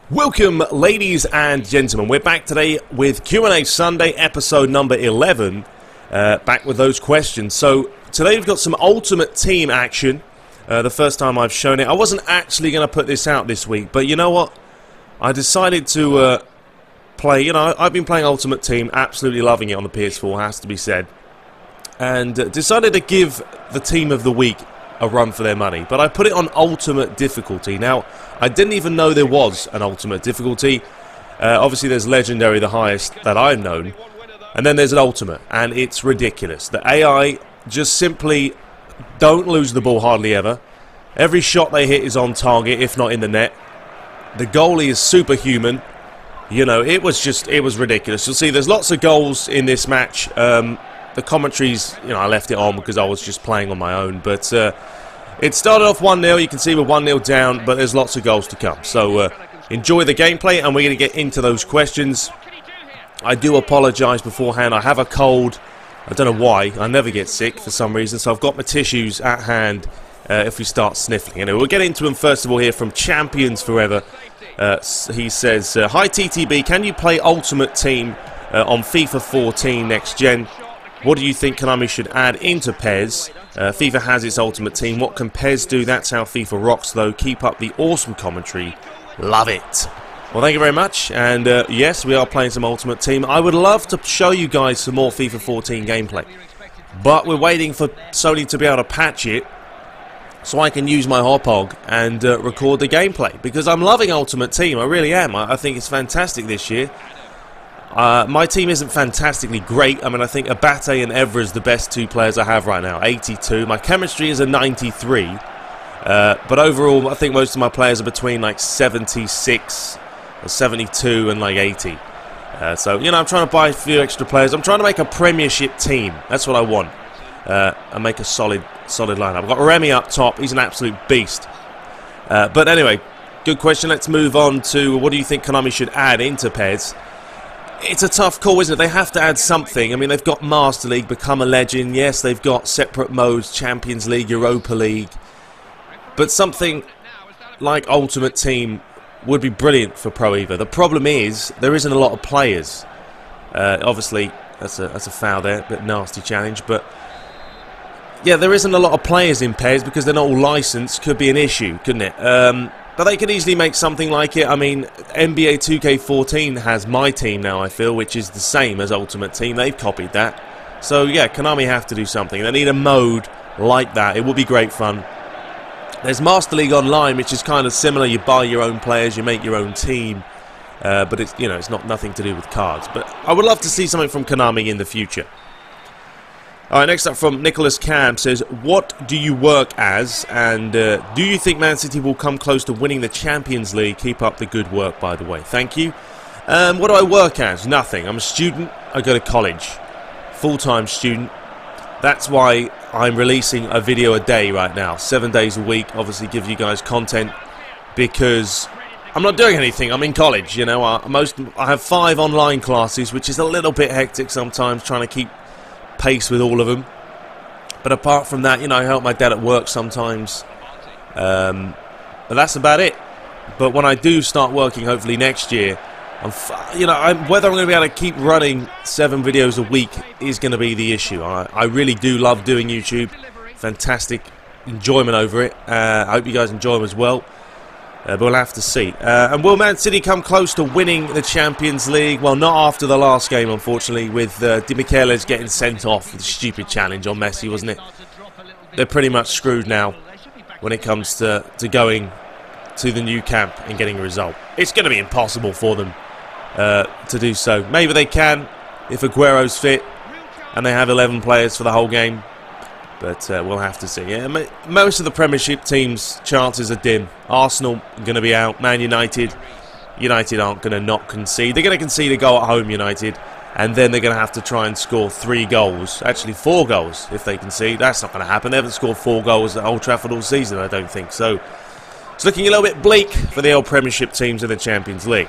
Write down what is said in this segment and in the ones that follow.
Welcome, ladies and gentlemen. We're back today with Q&A Sunday, episode number 11. Back with those questions. So today we've got some Ultimate Team action. The first time I've shown it. I wasn't actually going to put this out this week, but you know what? I decided to play. You know, I've been playing Ultimate Team, absolutely loving it on the PS4, has to be said. And decided to give the Team of the Week a run for their money. But I put it on Ultimate difficulty. Now, I didn't even know there was an Ultimate difficulty. Obviously, there's Legendary, the highest that I've known. And then there's an Ultimate, and it's ridiculous. The AI just simply don't lose the ball hardly ever. Every shot they hit is on target, if not in the net. The goalie is superhuman. You know, it was ridiculous. You'll see there's lots of goals in this match. The commentaries, you know, I left it on because I was just playing on my own. But it started off 1-0. You can see we're 1-0 down, but there's lots of goals to come. So enjoy the gameplay, and we're going to get into those questions. I do apologise beforehand. I have a cold. I don't know why. I never get sick for some reason. So I've got my tissues at hand if we start sniffling. Anyway, we'll get into them first of all here from Champions Forever. He says, hi TTB, can you play Ultimate Team on FIFA 14 next gen? What do you think Konami should add into PES? FIFA has its Ultimate Team. What can PES do? That's how FIFA rocks, though. Keep up the awesome commentary. Love it. Well, thank you very much. And yes, we are playing some Ultimate Team. I would love to show you guys some more FIFA 14 gameplay. But we're waiting for Sony to be able to patch it so I can use my Hopog and record the gameplay. Because I'm loving Ultimate Team. I really am. I think it's fantastic this year. My team isn't fantastically great. I mean, I think Abate and Evra is the best two players I have right now. 82. My chemistry is a 93. But overall, I think most of my players are between like 76, 72 and like 80. So, you know, I'm trying to buy a few extra players. I'm trying to make a Premiership team. That's what I want. And make a solid lineup. I've got Remy up top. He's an absolute beast. But anyway, good question. Let's move on to what do you think Konami should add into PES? It's a tough call, isn't it? They have to add something. I mean, they've got Master League, Become a Legend. Yes, they've got separate modes, Champions League, Europa League. But something like Ultimate Team would be brilliant for Pro Evo. The problem is, there isn't a lot of players. Obviously, that's a foul there, a bit nasty challenge. But, yeah, there isn't a lot of players in PES because they're not all licensed. Could be an issue, couldn't it? But they could easily make something like it. I mean, NBA 2K14 has my team now, I feel, which is the same as Ultimate Team. They've copied that. So, yeah, Konami have to do something. They need a mode like that. It would be great fun. There's Master League Online, which is kind of similar. You buy your own players, you make your own team. But, it's, you know, it's not nothing to do with cards. But I would love to see something from Konami in the future. Alright, next up from Nicholas Cam says, what do you work as, and do you think Man City will come close to winning the Champions League? Keep up the good work, by the way. Thank you. What do I work as? Nothing. I'm a student. I go to college. Full-time student. That's why I'm releasing a video a day right now. 7 days a week. Obviously give you guys content because I'm not doing anything. I'm in college, you know. I have 5 online classes, which is a little bit hectic sometimes, trying to keep pace with all of them. But apart from that, you know, I help my dad at work sometimes. But that's about it. But when I do start working, hopefully next year, whether I'm going to be able to keep running 7 videos a week is going to be the issue. I really do love doing YouTube. Fantastic enjoyment over it. I hope you guys enjoy them as well. But we'll have to see. And will Man City come close to winning the Champions League? Well, not after the last game, unfortunately, with Di Michele's getting sent off with a stupid challenge on Messi, wasn't it? They're pretty much screwed now when it comes to going to the new camp and getting a result. It's going to be impossible for them to do so. Maybe they can if Aguero's fit and they have 11 players for the whole game. But we'll have to see. Yeah, most of the Premiership teams' chances are dim. Arsenal are going to be out. Man United aren't going to not concede. They're going to concede a goal at home, United. And then they're going to have to try and score 3 goals. Actually, 4 goals if they concede. That's not going to happen. They haven't scored 4 goals at Old Trafford all season, I don't think. So it's looking a little bit bleak for the old Premiership teams in the Champions League.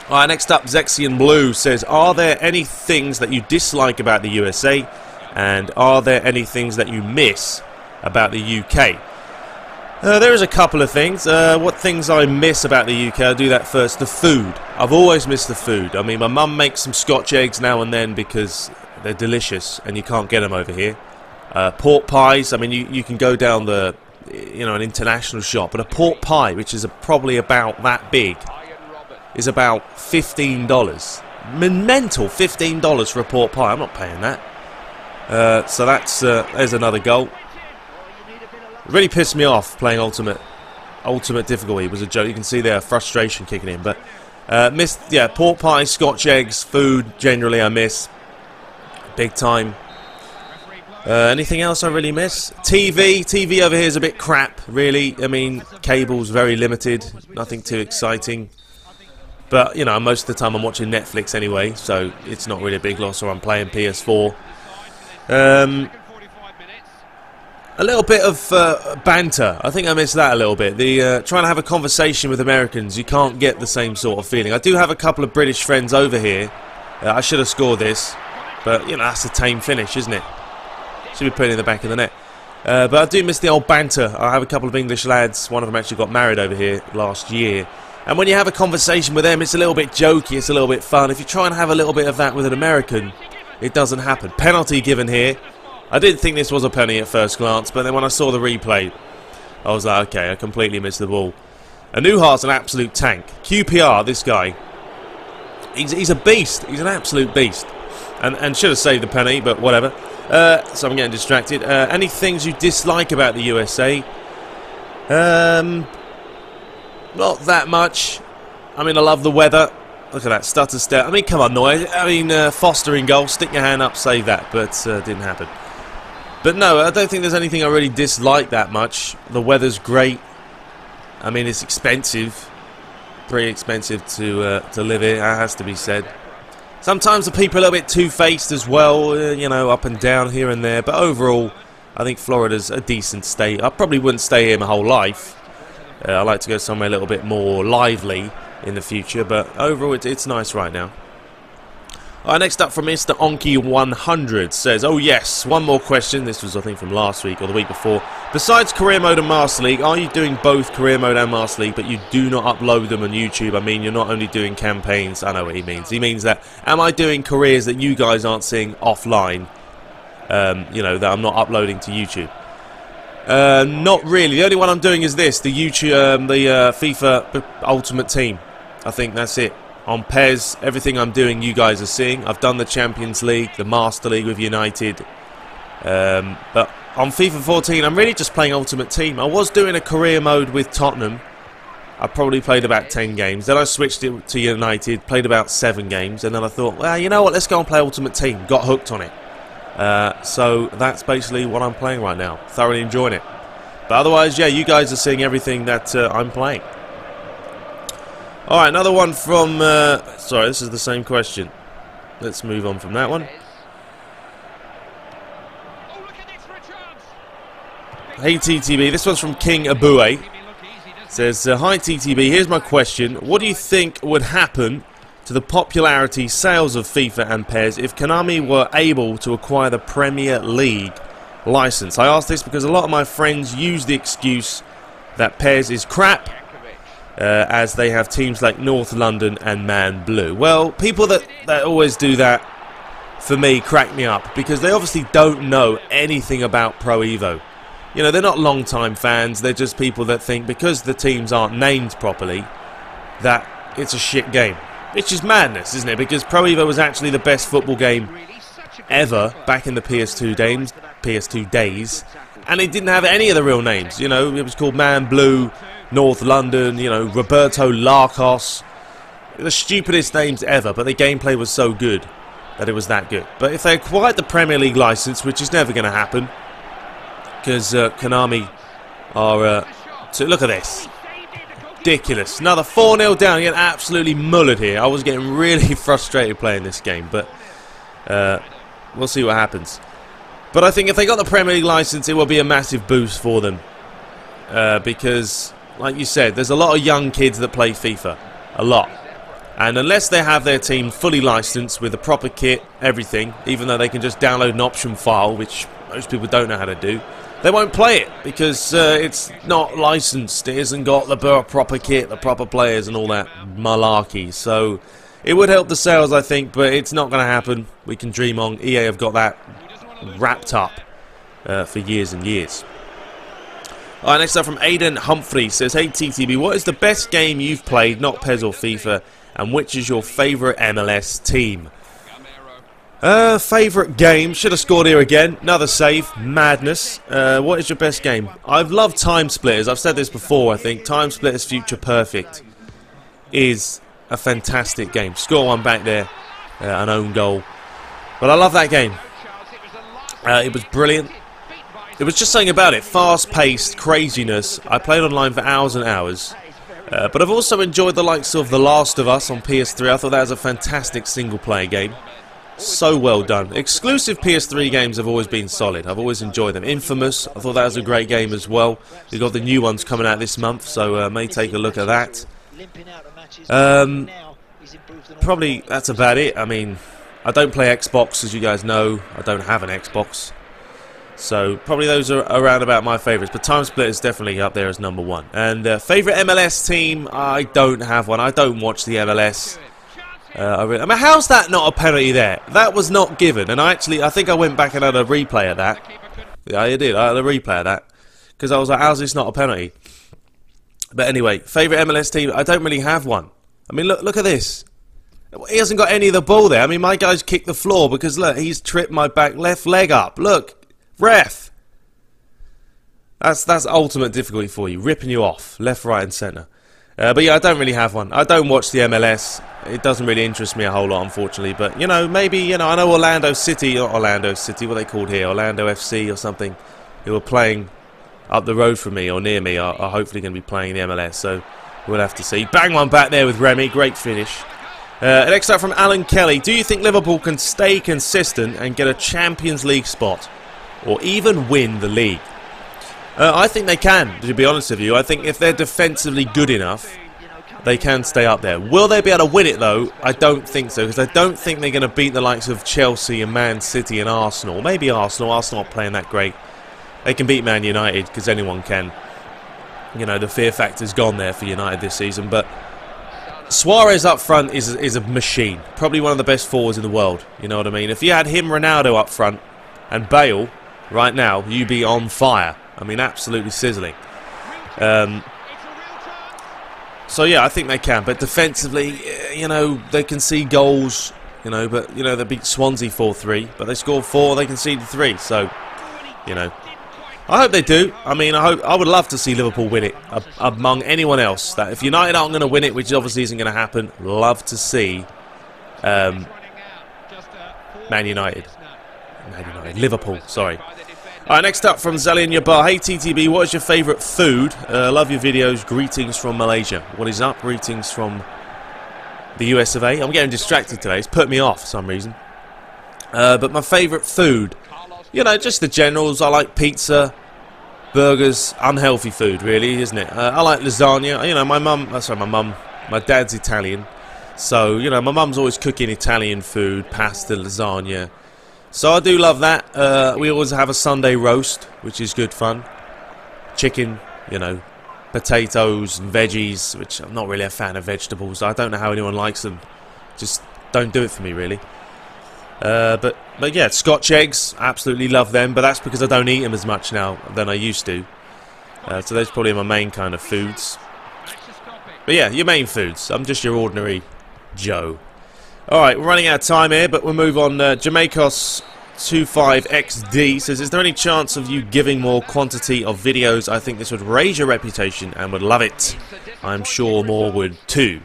Alright, next up, Zexian Blue says, are there any things that you dislike about the USA? And are there any things that you miss about the UK? There is a couple of things. What things I miss about the UK? I'll do that first. The food. I've always missed the food. I mean, my mum makes some Scotch eggs now and then because they're delicious and you can't get them over here. Pork pies. I mean, you can go down the, an international shop, but a pork pie, which is probably about that big, is about $15. Mental $15 for a pork pie. I'm not paying that. So there's another goal. It really pissed me off playing Ultimate difficulty. It was a joke. You can see there frustration kicking in. But pork pie, Scotch eggs, food generally I miss big time. Anything else I really miss? TV over here is a bit crap, really. I mean, cable's very limited, nothing too exciting. But most of the time I'm watching Netflix anyway, so it's not really a big loss. Or I'm playing PS4. A little bit of banter. I think I missed that a little bit. The trying to have a conversation with Americans, you can't get the same sort of feeling. I do have a couple of British friends over here. I should have scored this, but that's a tame finish, isn't it? Should be putting it in the back of the net. But I do miss the old banter. I have a couple of English lads. One of them actually got married over here last year. And when you have a conversation with them, it's a little bit jokey, it's a little bit fun. If you try and have a little bit of that with an American, it doesn't happen. Penalty given here. I didn't think this was a penalty at first glance, but then when I saw the replay, I was like, okay, I completely missed the ball. Anuhar's an absolute tank. QPR, this guy, he's a beast. He's an absolute beast. And should have saved the penalty, but whatever. So I'm getting distracted. Any things you dislike about the USA? Not that much. I mean, I love the weather. Look at that stutter step. I mean, come on, Noy. I mean, Foster in goal. Stick your hand up, save that. But didn't happen. But no, I don't think there's anything I really dislike that much. The weather's great. I mean, it's expensive. Pretty expensive to live here, that has to be said. Sometimes the people are a little bit two-faced as well, up and down here and there. But overall, I think Florida's a decent state. I probably wouldn't stay here my whole life. I like to go somewhere a little bit more lively in the future. But overall, it's nice right now. Alright, next up from Mr. Onky100 says, oh yes, one more question. This was, I think, from last week or the week before. Besides Career Mode and Master League, are you doing both Career Mode and Master League, but you do not upload them on YouTube? I mean, you're not only doing campaigns. I know what he means. He means that, am I doing careers that you guys aren't seeing offline, that I'm not uploading to YouTube? Not really. The only one I'm doing is this, the YouTube, the FIFA Ultimate Team. I think that's it. On PES, everything I'm doing you guys are seeing. I've done the Champions League, the Master League with United. But on FIFA 14, I'm really just playing Ultimate Team. I was doing a career mode with Tottenham. I probably played about 10 games. Then I switched it to United, played about 7 games. And then I thought, well, you know what, let's go and play Ultimate Team. Got hooked on it. So that's basically what I'm playing right now. Thoroughly enjoying it. But otherwise, yeah, you guys are seeing everything that I'm playing. Alright, another one from... sorry, this is the same question. Let's move on from that one. Hey TTB, this one's from King Abue. Says, hi TTB, here's my question. What do you think would happen to the popularity sales of FIFA and PES if Konami were able to acquire the Premier League license? I ask this because a lot of my friends use the excuse that PES is crap, as they have teams like North London and Man Blue. Well, people that always do that, for me, crack me up, because they obviously don't know anything about Pro Evo. They're not long-time fans, they're just people that think because the teams aren't named properly, that it's a shit game. Which is madness, isn't it? Because Pro Evo was actually the best football game ever back in the PS2 days, and it didn't have any of the real names. It was called Man Blue, North London, Roberto Larcos. The stupidest names ever, but the gameplay was so good that it was that good. But if they acquired the Premier League license, which is never going to happen, because Konami are... look at this. Ridiculous. Another 4-0 down. Getting absolutely mullered here. I was getting really frustrated playing this game, but we'll see what happens. But I think if they got the Premier League license, it will be a massive boost for them. Because... like you said, there's a lot of young kids that play FIFA. A lot. And unless they have their team fully licensed with the proper kit, everything, even though they can just download an option file, which most people don't know how to do, they won't play it because it's not licensed. It hasn't got the proper kit, the proper players and all that malarkey. So it would help the sales, I think, but it's not going to happen. We can dream on. EA have got that wrapped up for years and years. Alright, next up from Aidan Humphrey says, hey TTB, what is the best game you've played, not PES or FIFA, and which is your favourite MLS team? Favourite game, should have scored here again, another save, madness. What is your best game? I've loved Time Splitters, I've said this before I think, Time Splitters Future Perfect is a fantastic game. Score one back there, an own goal. But I love that game. It was brilliant. There was just something about it, fast-paced craziness. I played online for hours and hours. But I've also enjoyed the likes of The Last of Us on PS3. I thought that was a fantastic single-player game. So well done. Exclusive PS3 games have always been solid. I've always enjoyed them. Infamous, I thought that was a great game as well. We've got the new ones coming out this month, so may take a look at that. Probably that's about it. I mean, I don't play Xbox, as you guys know. I don't have an Xbox. So probably those are around about my favourites, but Time Split is definitely up there as number one. And favourite MLS team, I don't have one. I don't watch the MLS. I mean, how's that not a penalty there? That was not given, and I think I went back and had a replay of that. Yeah, I did. I had a replay of that because I was like, how's this not a penalty? But anyway, favourite MLS team, I don't really have one. I mean, look at this. He hasn't got any of the ball there. I mean, my guy's kicked the floor because look, he's tripped my back left leg up. Look. Ref! That's ultimate difficulty for you, ripping you off, left, right and centre. But yeah, I don't really have one. I don't watch the MLS. It doesn't really interest me a whole lot, unfortunately. But, you know, maybe, you know, I know Orlando City, not Orlando City, what are they called here? Orlando FC or something, who are playing up the road from me or near me are hopefully going to be playing the MLS. So we'll have to see. Bang one back there with Remy, great finish. Next up from Alan Kelly. Do you think Liverpool can stay consistent and get a Champions League spot? Or even win the league? I think they can, to be honest with you. I think if they're defensively good enough, they can stay up there. Will they be able to win it, though? I don't think so, because I don't think they're going to beat the likes of Chelsea and Man City and Arsenal. Maybe Arsenal. Arsenal aren't playing that great. They can beat Man United, because anyone can. You know, the fear factor's gone there for United this season. But Suarez up front is a machine. Probably one of the best forwards in the world. You know what I mean? If you had him, Ronaldo up front, and Bale right now, you'd be on fire. I mean, absolutely sizzling. So yeah, I think they can. But defensively, you know, they concede goals. You know, but you know they beat Swansea 4-3, but they scored 4, they conceded 3. So, you know, I hope they do. I mean, I would love to see Liverpool win it among anyone else. That if United aren't going to win it, which obviously isn't going to happen, love to see Liverpool, sorry. Alright, next up from Zalian Yabar. Hey TTB, what is your favourite food? Love your videos. Greetings from Malaysia. What is up? Greetings from the US of A. I'm getting distracted today. It's put me off for some reason. But my favourite food, you know, just the generals. I like pizza, burgers, unhealthy food, really, isn't it? I like lasagna. You know, my dad's Italian. So, you know, my mum's always cooking Italian food, pasta, lasagna. So I do love that. We always have a Sunday roast, which is good fun. Chicken, you know, potatoes and veggies, which I'm not really a fan of vegetables. I don't know how anyone likes them. Just don't do it for me, really. But yeah, Scotch eggs, absolutely love them. But that's because I don't eat them as much now than I used to. So those are probably my main kind of foods. But yeah, your main foods. I'm just your ordinary Joe. Alright, we're running out of time here, but we'll move on. Jamaicos25XD says, is there any chance of you giving more quantity of videos? I think this would raise your reputation and would love it. I'm sure more would too.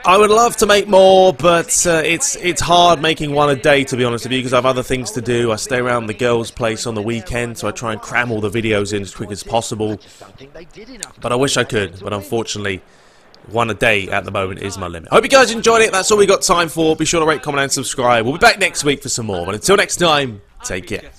I would love to make more, but it's hard making one a day, to be honest with you, because I have other things to do. I stay around the girls' place on the weekend, so I try and cram all the videos in as quick as possible. But I wish I could, but unfortunately, one a day at the moment is my limit. I hope you guys enjoyed it. That's all we got time for. Be sure to rate, comment and subscribe. We'll be back next week for some more. But until next time, take care.